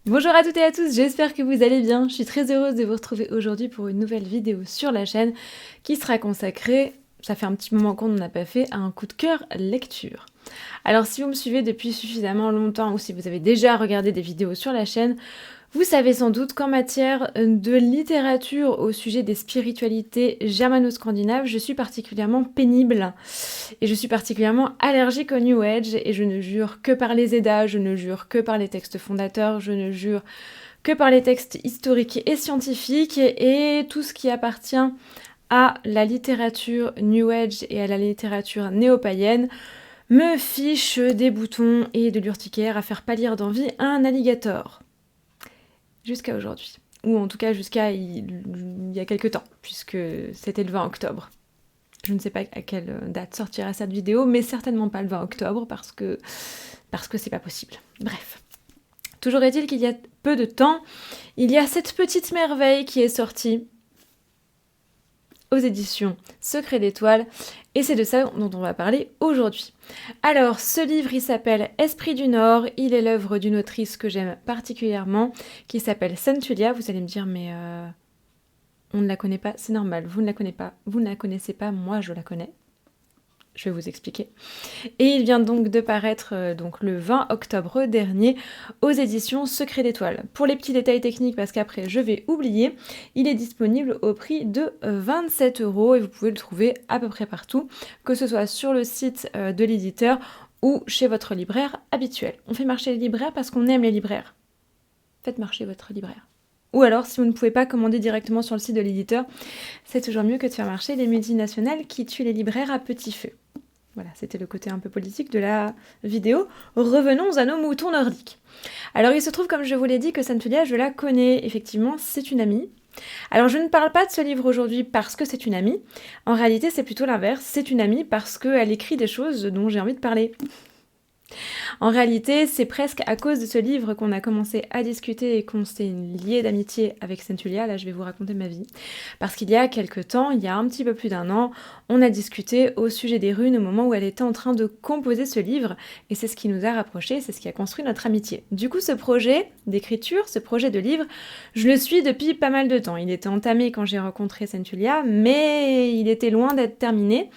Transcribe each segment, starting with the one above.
Bonjour à toutes et à tous, j'espère que vous allez bien. Je suis très heureuse de vous retrouver aujourd'hui pour une nouvelle vidéo sur la chaîne qui sera consacrée, ça fait un petit moment qu'on n'en a pas fait, à un coup de cœur lecture. Alors si vous me suivez depuis suffisamment longtemps ou si vous avez déjà regardé des vidéos sur la chaîne, vous savez sans doute qu'en matière de littérature au sujet des spiritualités germano-scandinaves, je suis particulièrement pénible et je suis particulièrement allergique au New Age et je ne jure que par les Eddas, je ne jure que par les textes fondateurs, je ne jure que par les textes historiques et scientifiques et tout ce qui appartient à la littérature New Age et à la littérature néo-païenne me fiche des boutons et de l'urticaire à faire pâlir d'envie un alligator. Jusqu'à aujourd'hui. Ou en tout cas jusqu'à il y a quelques temps, puisque c'était le 20 octobre. Je ne sais pas à quelle date sortira cette vidéo, mais certainement pas le 20 octobre, parce que c'est pas possible. Bref. Toujours est-il qu'il y a peu de temps, il y a cette petite merveille qui est sortie aux éditions Secret d'Étoile, et c'est de ça dont on va parler aujourd'hui. Alors, ce livre, il s'appelle Esprit du Nord, il est l'œuvre d'une autrice que j'aime particulièrement, qui s'appelle Centulia. Vous allez me dire, mais on ne la connaît pas, c'est normal, vous ne la connaissez pas, moi je la connais. Je vais vous expliquer. Et il vient donc de paraître donc le 20 octobre dernier aux éditions Secret d'Étoile. Pour les petits détails techniques, parce qu'après je vais oublier, il est disponible au prix de 27 € et vous pouvez le trouver à peu près partout, que ce soit sur le site de l'éditeur ou chez votre libraire habituel. On fait marcher les libraires parce qu'on aime les libraires. Faites marcher votre libraire. Ou alors, si vous ne pouvez pas commander directement sur le site de l'éditeur, c'est toujours mieux que de faire marcher les multinationales qui tuent les libraires à petit feu. Voilà, c'était le côté un peu politique de la vidéo. Revenons à nos moutons nordiques. Alors, il se trouve, comme je vous l'ai dit, que Centulia, je la connais. Effectivement, c'est une amie. Alors, je ne parle pas de ce livre aujourd'hui parce que c'est une amie. En réalité, c'est plutôt l'inverse. C'est une amie parce qu'elle écrit des choses dont j'ai envie de parler. En réalité, c'est presque à cause de ce livre qu'on a commencé à discuter et qu'on s'est lié d'amitié avec Centulia. Là, je vais vous raconter ma vie. Parce qu'il y a quelques temps, il y a un petit peu plus d'1 an, on a discuté au sujet des runes au moment où elle était en train de composer ce livre. Et c'est ce qui nous a rapprochés, c'est ce qui a construit notre amitié. Du coup, ce projet d'écriture, ce projet de livre, je le suis depuis pas mal de temps. Il était entamé quand j'ai rencontré Centulia, mais il était loin d'être terminé.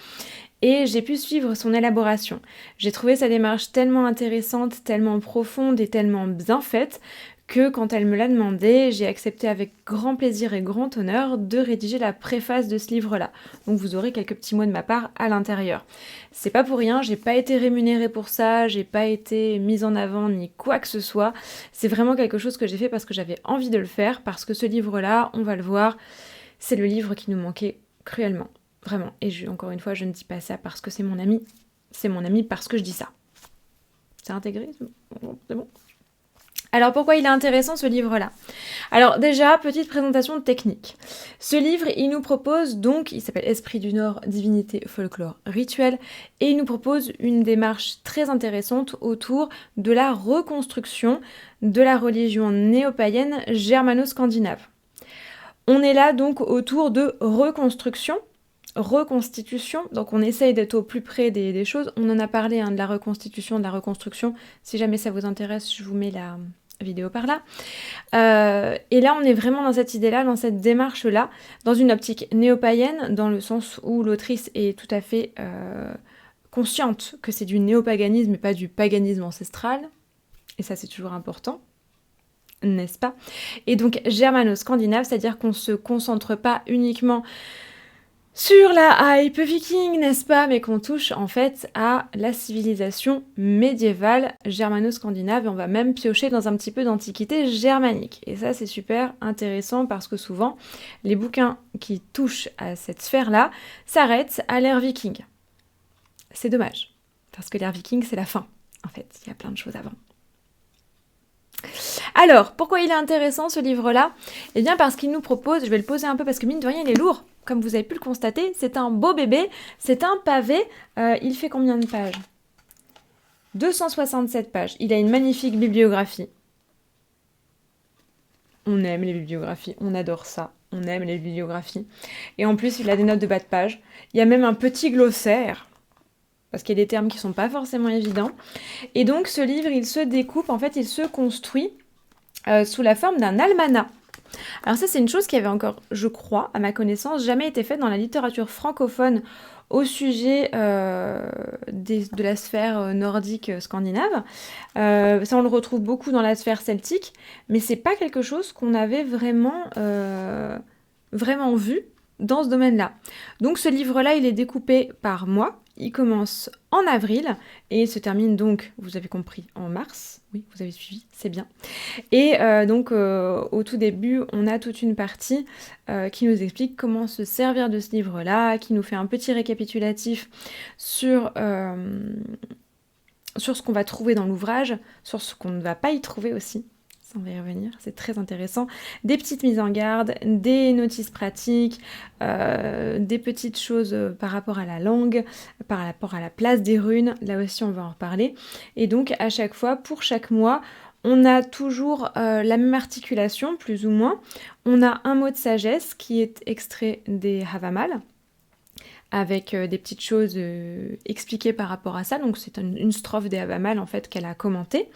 Et j'ai pu suivre son élaboration. J'ai trouvé sa démarche tellement intéressante, tellement profonde et tellement bien faite que quand elle me l'a demandé, j'ai accepté avec grand plaisir et grand honneur de rédiger la préface de ce livre-là. Donc vous aurez quelques petits mots de ma part à l'intérieur. C'est pas pour rien, j'ai pas été rémunérée pour ça, j'ai pas été mise en avant ni quoi que ce soit. C'est vraiment quelque chose que j'ai fait parce que j'avais envie de le faire, parce que ce livre-là, on va le voir, c'est le livre qui nous manquait cruellement. Vraiment. Et encore une fois, je ne dis pas ça parce que c'est mon ami. C'est mon ami parce que je dis ça. C'est intégré? C'est bon. Alors pourquoi il est intéressant ce livre-là? Alors déjà, petite présentation technique. Ce livre, il nous propose donc, il s'appelle Esprit du Nord, Divinité, Folklore, Rituel, et il nous propose une démarche très intéressante autour de la reconstruction de la religion néo-païenne germano-scandinave. On est là donc autour de reconstruction, reconstitution, donc on essaye d'être au plus près des choses. On en a parlé de la reconstitution, de la reconstruction. Si jamais ça vous intéresse, je vous mets la vidéo par là. Et là, on est vraiment dans cette idée-là, dans cette démarche-là, dans une optique néo-païenne, dans le sens où l'autrice est tout à fait consciente que c'est du néopaganisme et pas du paganisme ancestral. Et ça, c'est toujours important, n'est-ce pas? Et donc, germano-scandinave, c'est-à-dire qu'on ne se concentre pas uniquement sur la hype viking, n'est-ce pas? Mais qu'on touche en fait à la civilisation médiévale germano-scandinave et on va même piocher dans un petit peu d'antiquité germanique. Et ça c'est super intéressant parce que souvent les bouquins qui touchent à cette sphère-là s'arrêtent à l'ère viking. C'est dommage, parce que l'ère viking c'est la fin, en fait, il y a plein de choses avant. Alors, pourquoi il est intéressant ce livre-là? Eh bien parce qu'il nous propose, je vais le poser un peu parce que mine de rien il est lourd, comme vous avez pu le constater, c'est un beau bébé, c'est un pavé, il fait combien de pages? 267 pages, il a une magnifique bibliographie. On aime les bibliographies, on adore ça, on aime les bibliographies. Et en plus il a des notes de bas de page, il y a même un petit glossaire, parce qu'il y a des termes qui sont pas forcément évidents. Et donc ce livre il se découpe, en fait il se construit sous la forme d'un almanach. Alors ça, c'est une chose qui avait encore, je crois, à ma connaissance, jamais été faite dans la littérature francophone au sujet de la sphère nordique scandinave. Ça, on le retrouve beaucoup dans la sphère celtique, mais c'est pas quelque chose qu'on avait vraiment vu dans ce domaine-là. Donc ce livre-là, il est découpé par mois. Il commence en avril et il se termine donc, vous avez compris, en mars. Oui, vous avez suivi, c'est bien. Et donc au tout début, on a toute une partie qui nous explique comment se servir de ce livre-là, qui nous fait un petit récapitulatif sur ce qu'on va trouver dans l'ouvrage, sur ce qu'on ne va pas y trouver aussi. On va y revenir, c'est très intéressant. Des petites mises en garde, des notices pratiques, des petites choses par rapport à la langue, par rapport à la place des runes, là aussi on va en reparler. Et donc à chaque fois, pour chaque mois, on a toujours la même articulation, plus ou moins. On a un mot de sagesse qui est extrait des Havamal, avec des petites choses expliquées par rapport à ça. Donc c'est une strophe des Havamal en fait qu'elle a commentée.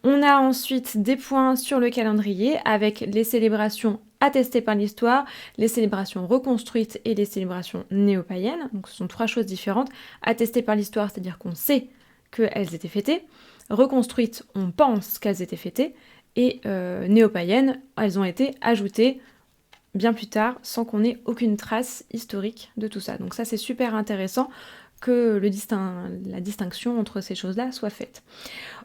On a ensuite des points sur le calendrier avec les célébrations attestées par l'histoire, les célébrations reconstruites et les célébrations néo-païennes. Donc ce sont 3 choses différentes. Attestées par l'histoire, c'est-à-dire qu'on sait qu'elles étaient fêtées. Reconstruites, on pense qu'elles étaient fêtées. Et néo-païennes, elles ont été ajoutées bien plus tard, sans qu'on ait aucune trace historique de tout ça. Donc ça, c'est super intéressant que la distinction entre ces choses-là soit faite.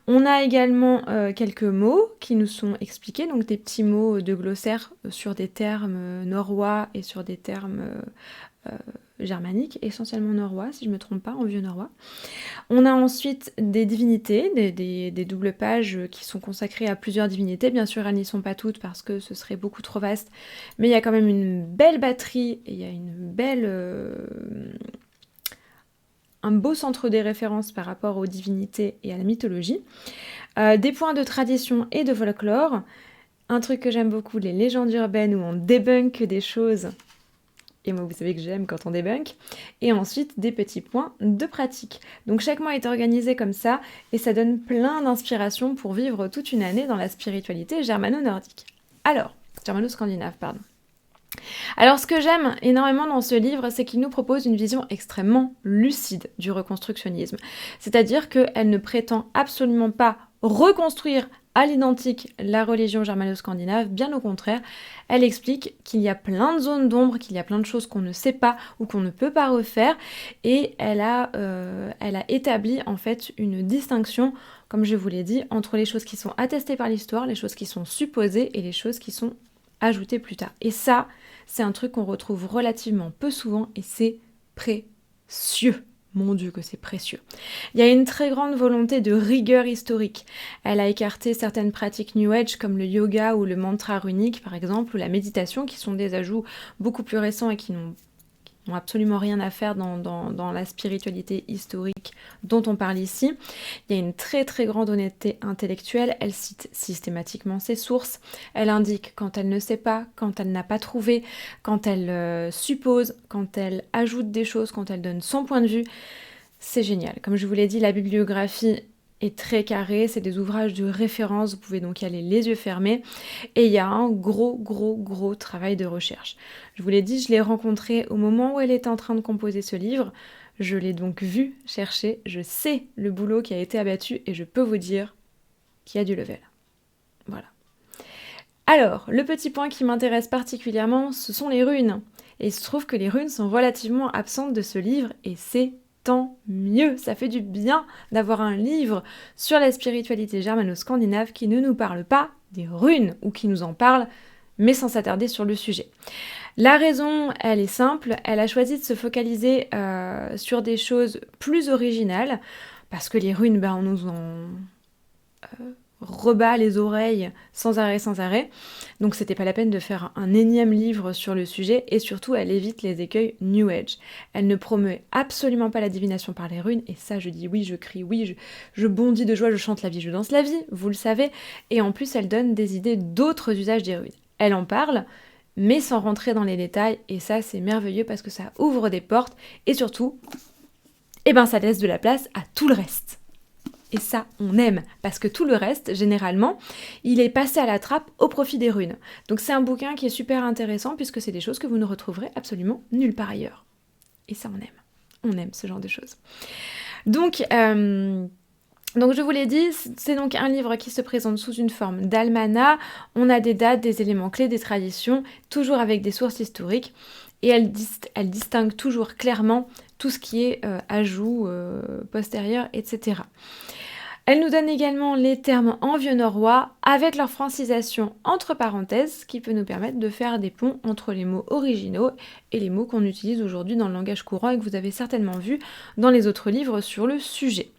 On a également quelques mots qui nous sont expliqués, donc des petits mots de glossaire sur des termes norrois et sur des termes germaniques, essentiellement norrois, si je ne me trompe pas, en vieux norrois. On a ensuite des divinités, des doubles pages qui sont consacrées à plusieurs divinités. Bien sûr, elles n'y sont pas toutes parce que ce serait beaucoup trop vaste, mais il y a quand même une belle batterie et il y a un beau centre des références par rapport aux divinités et à la mythologie. Des points de tradition et de folklore. Un truc que j'aime beaucoup, les légendes urbaines où on débunk des choses. Et moi, vous savez que j'aime quand on débunk. Et ensuite, des petits points de pratique. Donc chaque mois est organisé comme ça, et ça donne plein d'inspiration pour vivre toute une année dans la spiritualité germano-nordique. Alors, germano-scandinave, pardon. Alors ce que j'aime énormément dans ce livre, c'est qu'il nous propose une vision extrêmement lucide du reconstructionnisme. C'est-à-dire qu'elle ne prétend absolument pas reconstruire à l'identique la religion germano-scandinave, bien au contraire, elle explique qu'il y a plein de zones d'ombre, qu'il y a plein de choses qu'on ne sait pas ou qu'on ne peut pas refaire, et elle a établi en fait une distinction, comme je vous l'ai dit, entre les choses qui sont attestées par l'histoire, les choses qui sont supposées et les choses qui sont ajoutées plus tard. Et ça, c'est un truc qu'on retrouve relativement peu souvent et c'est précieux. Mon Dieu que c'est précieux. Il y a une très grande volonté de rigueur historique. Elle a écarté certaines pratiques New Age comme le yoga ou le mantra runique par exemple, ou la méditation qui sont des ajouts beaucoup plus récents et qui n'ont absolument rien à faire dans la spiritualité historique dont on parle ici. Il y a une très très grande honnêteté intellectuelle, elle cite systématiquement ses sources, elle indique quand elle ne sait pas, quand elle n'a pas trouvé, quand elle suppose, quand elle ajoute des choses, quand elle donne son point de vue. C'est génial. Comme je vous l'ai dit, la bibliographie est très carré, c'est des ouvrages de référence, vous pouvez donc y aller les yeux fermés, et il y a un gros travail de recherche. Je vous l'ai dit, je l'ai rencontrée au moment où elle était en train de composer ce livre, je l'ai donc vu chercher, je sais le boulot qui a été abattu, et je peux vous dire qu'il y a du level. Voilà. Alors, le petit point qui m'intéresse particulièrement, ce sont les runes. Et il se trouve que les runes sont relativement absentes de ce livre, et c'est tant mieux, ça fait du bien d'avoir un livre sur la spiritualité germano-scandinave qui ne nous parle pas des runes, ou qui nous en parle, mais sans s'attarder sur le sujet. La raison, elle est simple, elle a choisi de se focaliser sur des choses plus originales, parce que les runes, on nous en rebat les oreilles sans arrêt. Donc c'était pas la peine de faire un énième livre sur le sujet, et surtout elle évite les écueils New Age. Elle ne promeut absolument pas la divination par les runes, et ça je dis oui, je crie oui, je bondis de joie, je chante la vie, je danse la vie, vous le savez, et en plus elle donne des idées d'autres usages des runes. Elle en parle, mais sans rentrer dans les détails, et ça c'est merveilleux parce que ça ouvre des portes, et surtout, ça laisse de la place à tout le reste. Et ça, on aime, parce que tout le reste, généralement, il est passé à la trappe au profit des runes. Donc c'est un bouquin qui est super intéressant, puisque c'est des choses que vous ne retrouverez absolument nulle part ailleurs. Et ça, on aime. On aime ce genre de choses. Donc je vous l'ai dit, c'est donc un livre qui se présente sous une forme d'almanach. On a des dates, des éléments clés, des traditions, toujours avec des sources historiques. Et elle distingue toujours clairement tout ce qui est ajout postérieur, etc. Elle nous donne également les termes en vieux norrois avec leur francisation entre parenthèses, qui peut nous permettre de faire des ponts entre les mots originaux et les mots qu'on utilise aujourd'hui dans le langage courant et que vous avez certainement vu dans les autres livres sur le sujet.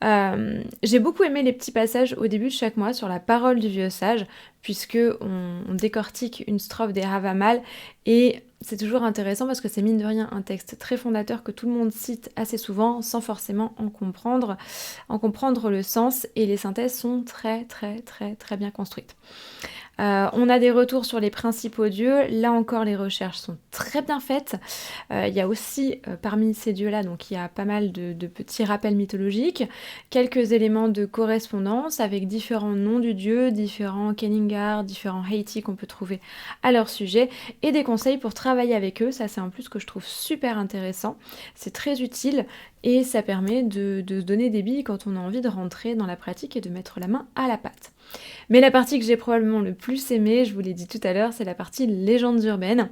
J'ai beaucoup aimé les petits passages au début de chaque mois sur la parole du vieux sage, puisque on décortique une strophe des Havamal, et c'est toujours intéressant parce que c'est mine de rien un texte très fondateur que tout le monde cite assez souvent sans forcément en comprendre le sens, et les synthèses sont très très très très bien construites. On a des retours sur les principaux dieux. Là encore, les recherches sont très bien faites. Il y a aussi, parmi ces dieux-là, donc il y a pas mal de petits rappels mythologiques, quelques éléments de correspondance avec différents noms du dieu, différents Kenningar, différents Heiti qu'on peut trouver à leur sujet, et des conseils pour travailler avec eux. Ça, c'est un plus que je trouve super intéressant. C'est très utile et ça permet de se donner des billes quand on a envie de rentrer dans la pratique et de mettre la main à la pâte. Mais la partie que j'ai probablement le plus aimée, je vous l'ai dit tout à l'heure, c'est la partie légendes urbaines,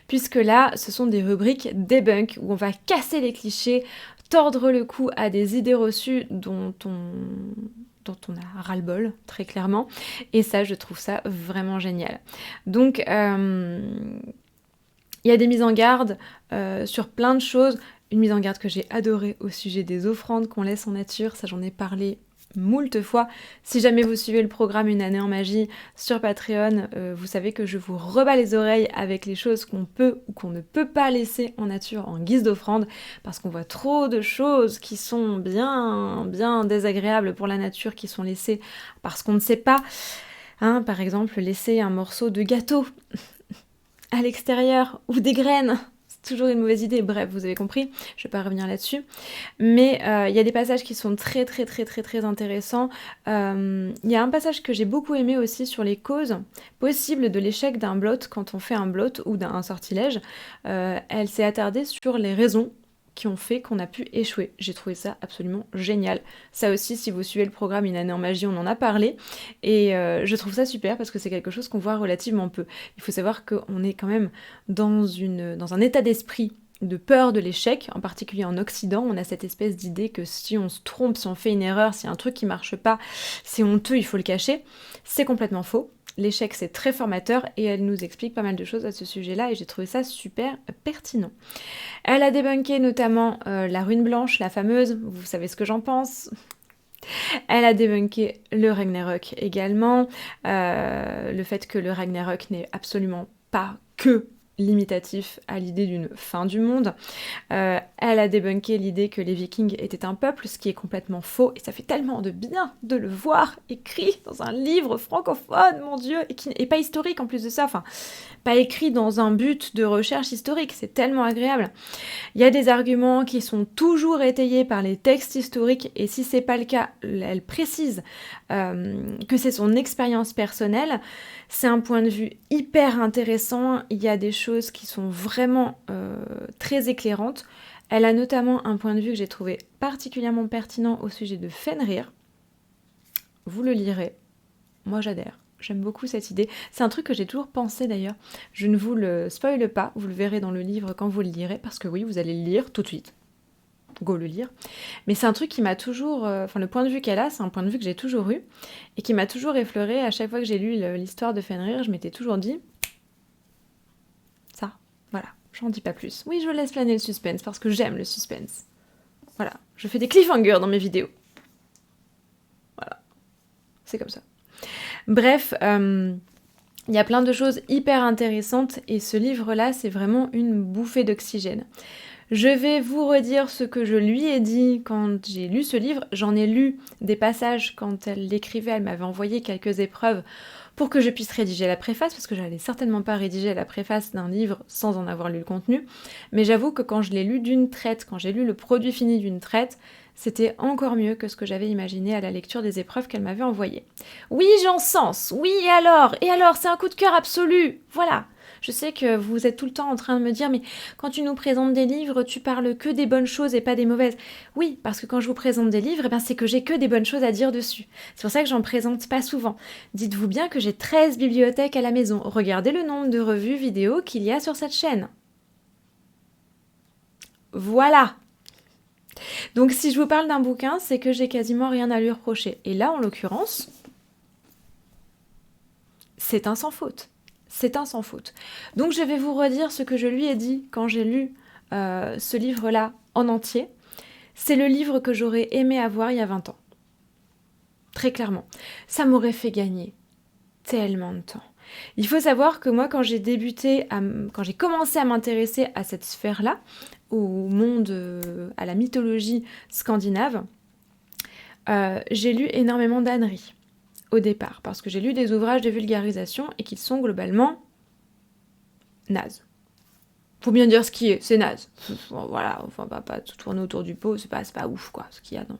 puisque là, ce sont des rubriques debunk, où on va casser les clichés, tordre le cou à des idées reçues dont on a ras-le-bol, très clairement, et ça, je trouve ça vraiment génial. Donc, il y a des mises en garde sur plein de choses. Une mise en garde que j'ai adorée au sujet des offrandes qu'on laisse en nature, ça j'en ai parlé moult fois. Si jamais vous suivez le programme Une année en magie sur Patreon, vous savez que je vous rebats les oreilles avec les choses qu'on peut ou qu'on ne peut pas laisser en nature en guise d'offrande, parce qu'on voit trop de choses qui sont bien désagréables pour la nature, qui sont laissées parce qu'on ne sait pas. Par exemple, laisser un morceau de gâteau à l'extérieur, ou des graines. C'est toujours une mauvaise idée, bref, vous avez compris, je vais pas revenir là-dessus. Mais il y a des passages qui sont très très très très très intéressants. Il y a un passage que j'ai beaucoup aimé aussi sur les causes possibles de l'échec d'un blot quand on fait un blot ou d'un sortilège. Elle s'est attardée sur les raisons qui ont fait qu'on a pu échouer. J'ai trouvé ça absolument génial. Ça aussi, si vous suivez le programme Une année en magie, on en a parlé, et je trouve ça super parce que c'est quelque chose qu'on voit relativement peu. Il faut savoir qu'on est quand même dans un état d'esprit de peur de l'échec, en particulier en Occident. On a cette espèce d'idée que si on se trompe, si on fait une erreur, si un truc qui marche pas, c'est honteux, il faut le cacher. C'est complètement faux. L'échec, c'est très formateur, et elle nous explique pas mal de choses à ce sujet-là, et j'ai trouvé ça super pertinent. Elle a débunké notamment la rune blanche, la fameuse, vous savez ce que j'en pense. Elle a débunké le Ragnarok également, le fait que le Ragnarok n'est absolument pas que limitatif à l'idée d'une fin du monde. Elle a débunké l'idée que les Vikings étaient un peuple, ce qui est complètement faux, et ça fait tellement de bien de le voir écrit dans un livre francophone, mon Dieu, et qui n'est pas historique en plus de ça, enfin, pas écrit dans un but de recherche historique, c'est tellement agréable. Il y a des arguments qui sont toujours étayés par les textes historiques, et si c'est pas le cas, elle précise que c'est son expérience personnelle. C'est un point de vue hyper intéressant, il y a des choses qui sont vraiment très éclairantes. Elle a notamment un point de vue que j'ai trouvé particulièrement pertinent au sujet de Fenrir. Vous le lirez, moi j'adhère. J'aime beaucoup cette idée. C'est un truc que j'ai toujours pensé d'ailleurs. Je ne vous le spoile pas, vous le verrez dans le livre quand vous le lirez, parce que oui, vous allez le lire tout de suite. Go le lire. Mais c'est un truc qui m'a toujours... le point de vue qu'elle a, c'est un point de vue que j'ai toujours eu, et qui m'a toujours effleuré. À chaque fois que j'ai lu l'histoire de Fenrir, je m'étais toujours dit... Ça, voilà, j'en dis pas plus. Oui, je laisse planer le suspense, parce que j'aime le suspense. Voilà, je fais des cliffhangers dans mes vidéos. Voilà, c'est comme ça. Bref, il y a plein de choses hyper intéressantes, et ce livre-là, c'est vraiment une bouffée d'oxygène. Je vais vous redire ce que je lui ai dit quand j'ai lu ce livre. J'en ai lu des passages quand elle l'écrivait, elle m'avait envoyé quelques épreuves pour que je puisse rédiger la préface, parce que j'allais certainement pas rédiger la préface d'un livre sans en avoir lu le contenu, mais j'avoue que quand je l'ai lu d'une traite, quand j'ai lu le produit fini d'une traite, c'était encore mieux que ce que j'avais imaginé à la lecture des épreuves qu'elle m'avait envoyées. Oui, j'encense, oui, et alors, c'est un coup de cœur absolu, voilà. Je sais que vous êtes tout le temps en train de me dire « Mais quand tu nous présentes des livres, tu parles que des bonnes choses et pas des mauvaises. » Oui, parce que quand je vous présente des livres, c'est que j'ai que des bonnes choses à dire dessus. C'est pour ça que j'en présente pas souvent. Dites-vous bien que j'ai 13 bibliothèques à la maison. Regardez le nombre de revues vidéo qu'il y a sur cette chaîne. Voilà. Donc si je vous parle d'un bouquin, c'est que j'ai quasiment rien à lui reprocher. Et là, en l'occurrence, c'est un sans faute. C'est un sans faute. Donc je vais vous redire ce que je lui ai dit quand j'ai lu ce livre-là en entier. C'est le livre que j'aurais aimé avoir il y a 20 ans. Très clairement. Ça m'aurait fait gagner tellement de temps. Il faut savoir que moi, quand j'ai commencé à m'intéresser à cette sphère-là, au monde, à la mythologie scandinave, j'ai lu énormément d'âneries au départ, parce que j'ai lu des ouvrages de vulgarisation et qu'ils sont globalement nazes. Faut bien dire ce qui est, c'est naze. Voilà, enfin, pas tout tourner autour du pot, c'est pas ouf, quoi, ce qu'il y a dans...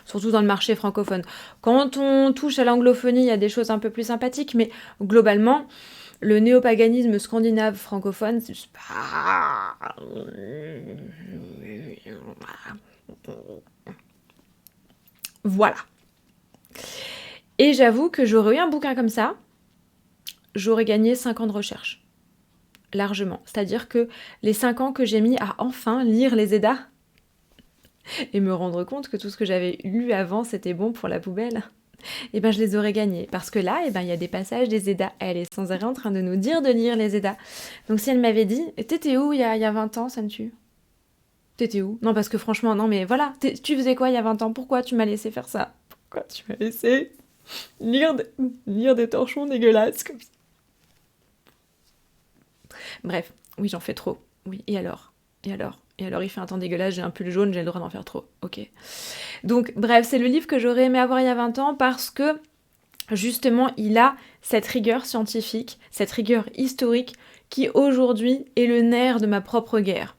Surtout dans le marché francophone. Quand on touche à l'anglophonie, il y a des choses un peu plus sympathiques, mais globalement, le néopaganisme scandinave francophone, c'est pas... Voilà. Et j'avoue que j'aurais eu un bouquin comme ça, j'aurais gagné 5 ans de recherche. Largement. C'est-à-dire que les 5 ans que j'ai mis à enfin lire les Eddas et me rendre compte que tout ce que j'avais lu avant, c'était bon pour la poubelle, et je les aurais gagnés. Parce que là, il y a des passages des Eddas. Elle est sans arrêt en train de nous dire de lire les Eddas. Donc si elle m'avait dit « T'étais où il y a 20 ans, ça me tue ?» T'étais où? Non, parce que franchement, non, mais voilà, tu faisais quoi il y a 20 ans? Pourquoi tu m'as laissé faire ça? Pourquoi tu m'as laissé lire des torchons dégueulasses comme ça? Bref, oui, j'en fais trop. Oui, et alors, il fait un temps dégueulasse, j'ai un pull jaune, j'ai le droit d'en faire trop. Ok. Donc, bref, c'est le livre que j'aurais aimé avoir il y a 20 ans parce que, justement, il a cette rigueur scientifique, cette rigueur historique qui, aujourd'hui, est le nerf de ma propre guerre.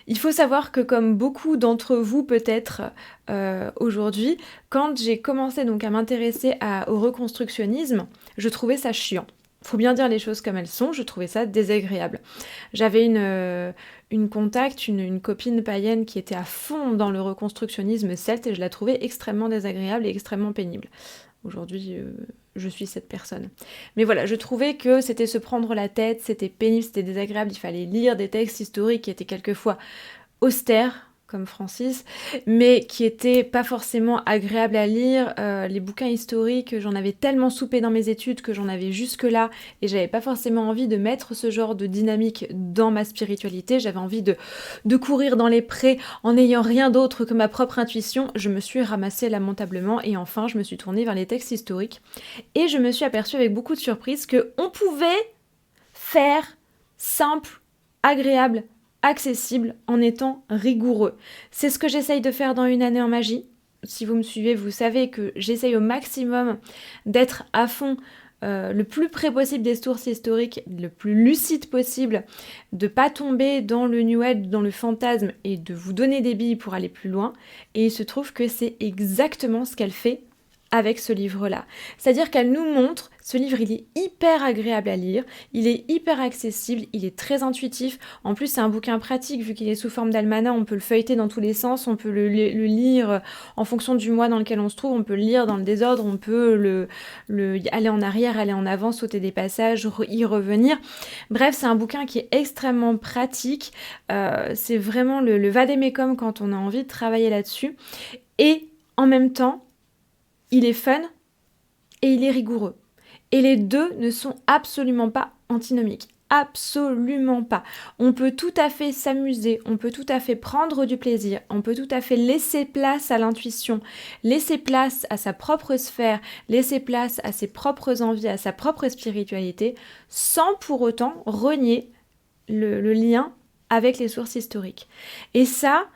Il faut savoir que comme beaucoup d'entre vous peut-être aujourd'hui, quand j'ai commencé donc à m'intéresser au reconstructionnisme, je trouvais ça chiant. Faut bien dire les choses comme elles sont, je trouvais ça désagréable. J'avais une copine païenne qui était à fond dans le reconstructionnisme celte et je la trouvais extrêmement désagréable et extrêmement pénible. Aujourd'hui, je suis cette personne. Mais voilà, je trouvais que c'était se prendre la tête, c'était pénible, c'était désagréable, il fallait lire des textes historiques qui étaient quelquefois austères, comme Francis, mais qui étaient pas forcément agréables à lire. Les bouquins historiques, j'en avais tellement soupé dans mes études que j'en avais jusque-là, et j'avais pas forcément envie de mettre ce genre de dynamique dans ma spiritualité, j'avais envie de courir dans les prés en n'ayant rien d'autre que ma propre intuition. Je me suis ramassée lamentablement, et enfin je me suis tournée vers les textes historiques, et je me suis aperçue avec beaucoup de surprise qu'on pouvait faire simple, agréable, accessible en étant rigoureux. C'est ce que j'essaye de faire dans Une année en magie. Si vous me suivez, vous savez que j'essaye au maximum d'être à fond le plus près possible des sources historiques, le plus lucide possible, de pas tomber dans le new age, dans le fantasme et de vous donner des billes pour aller plus loin. Et il se trouve que c'est exactement ce qu'elle fait avec ce livre-là. C'est-à-dire qu'elle nous montre, ce livre il est hyper agréable à lire, il est hyper accessible, il est très intuitif, en plus c'est un bouquin pratique vu qu'il est sous forme d'almanach, on peut le feuilleter dans tous les sens, on peut le lire en fonction du mois dans lequel on se trouve, on peut le lire dans le désordre, on peut aller en arrière, aller en avant, sauter des passages, y revenir. Bref, c'est un bouquin qui est extrêmement pratique, c'est vraiment le vadémécum quand on a envie de travailler là-dessus, et en même temps, il est fun et il est rigoureux. Et les deux ne sont absolument pas antinomiques. Absolument pas. On peut tout à fait s'amuser, on peut tout à fait prendre du plaisir, on peut tout à fait laisser place à l'intuition, laisser place à sa propre sphère, laisser place à ses propres envies, à sa propre spiritualité, sans pour autant renier le lien avec les sources historiques. Et ça,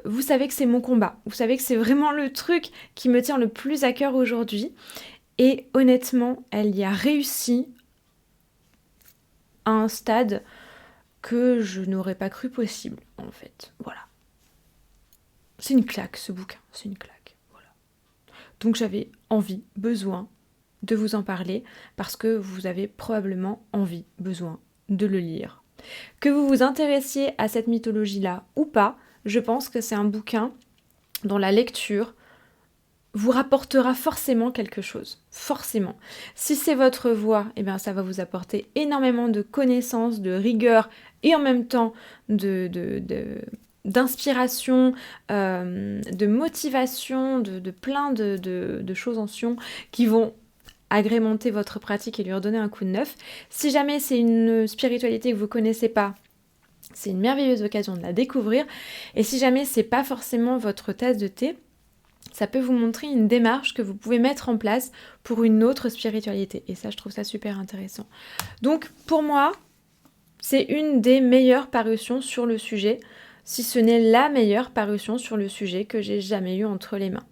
vous savez que c'est mon combat, vous savez que c'est vraiment le truc qui me tient le plus à cœur aujourd'hui, Et honnêtement, elle y a réussi à un stade que je n'aurais pas cru possible, en fait. Voilà. C'est une claque, ce bouquin, c'est une claque. Voilà. Donc j'avais envie, besoin de vous en parler, parce que vous avez probablement envie, besoin de le lire. Que vous vous intéressiez à cette mythologie-là ou pas, je pense que c'est un bouquin dont la lecture vous rapportera forcément quelque chose. Forcément. Si c'est votre voie, eh bien ça va vous apporter énormément de connaissances, de rigueur et en même temps d'inspiration, de motivation, de plein de choses en sion qui vont agrémenter votre pratique et lui redonner un coup de neuf. Si jamais c'est une spiritualité que vous ne connaissez pas, c'est une merveilleuse occasion de la découvrir. Et si jamais c'est pas forcément votre tasse de thé, ça peut vous montrer une démarche que vous pouvez mettre en place pour une autre spiritualité. Et ça, je trouve ça super intéressant. Donc, pour moi, c'est une des meilleures parutions sur le sujet, si ce n'est la meilleure parution sur le sujet que j'ai jamais eue entre les mains.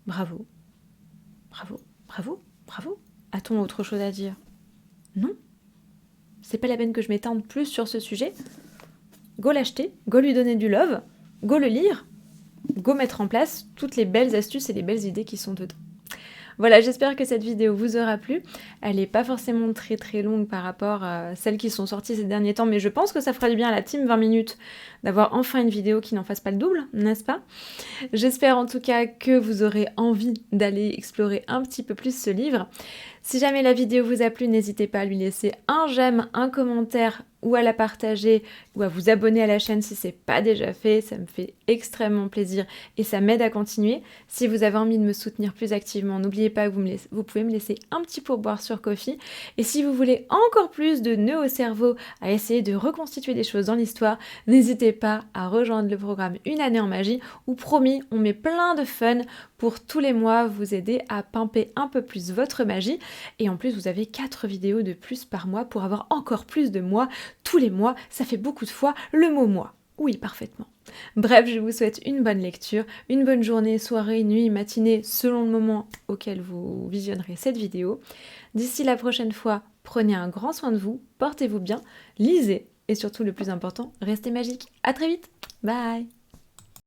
Bravo. Bravo. Bravo. Bravo. A-t-on autre chose à dire? Non. C'est pas la peine que je m'étende plus sur ce sujet. Go l'acheter, go lui donner du love, go le lire, go mettre en place toutes les belles astuces et les belles idées qui sont dedans. Voilà, j'espère que cette vidéo vous aura plu. Elle n'est pas forcément très très longue par rapport à celles qui sont sorties ces derniers temps, mais je pense que ça fera du bien à la team 20 minutes d'avoir enfin une vidéo qui n'en fasse pas le double, n'est-ce pas? J'espère en tout cas que vous aurez envie d'aller explorer un petit peu plus ce livre. Si jamais la vidéo vous a plu, n'hésitez pas à lui laisser un j'aime, un commentaire ou à la partager ou à vous abonner à la chaîne si ce n'est pas déjà fait. Ça me fait extrêmement plaisir et ça m'aide à continuer. Si vous avez envie de me soutenir plus activement, n'oubliez pas que vous pouvez me laisser un petit pourboire sur Ko-fi. Et si vous voulez encore plus de nœuds au cerveau à essayer de reconstituer des choses dans l'histoire, n'hésitez pas à rejoindre le programme Une année en magie où promis, on met plein de fun pour tous les mois vous aider à pimper un peu plus votre magie. Et en plus, vous avez 4 vidéos de plus par mois pour avoir encore plus de mois. Tous les mois, ça fait beaucoup de fois le mot mois. Oui, parfaitement. Bref, je vous souhaite une bonne lecture, une bonne journée, soirée, nuit, matinée, selon le moment auquel vous visionnerez cette vidéo. D'ici la prochaine fois, prenez un grand soin de vous, portez-vous bien, lisez et surtout le plus important, restez magique. À très vite. Bye.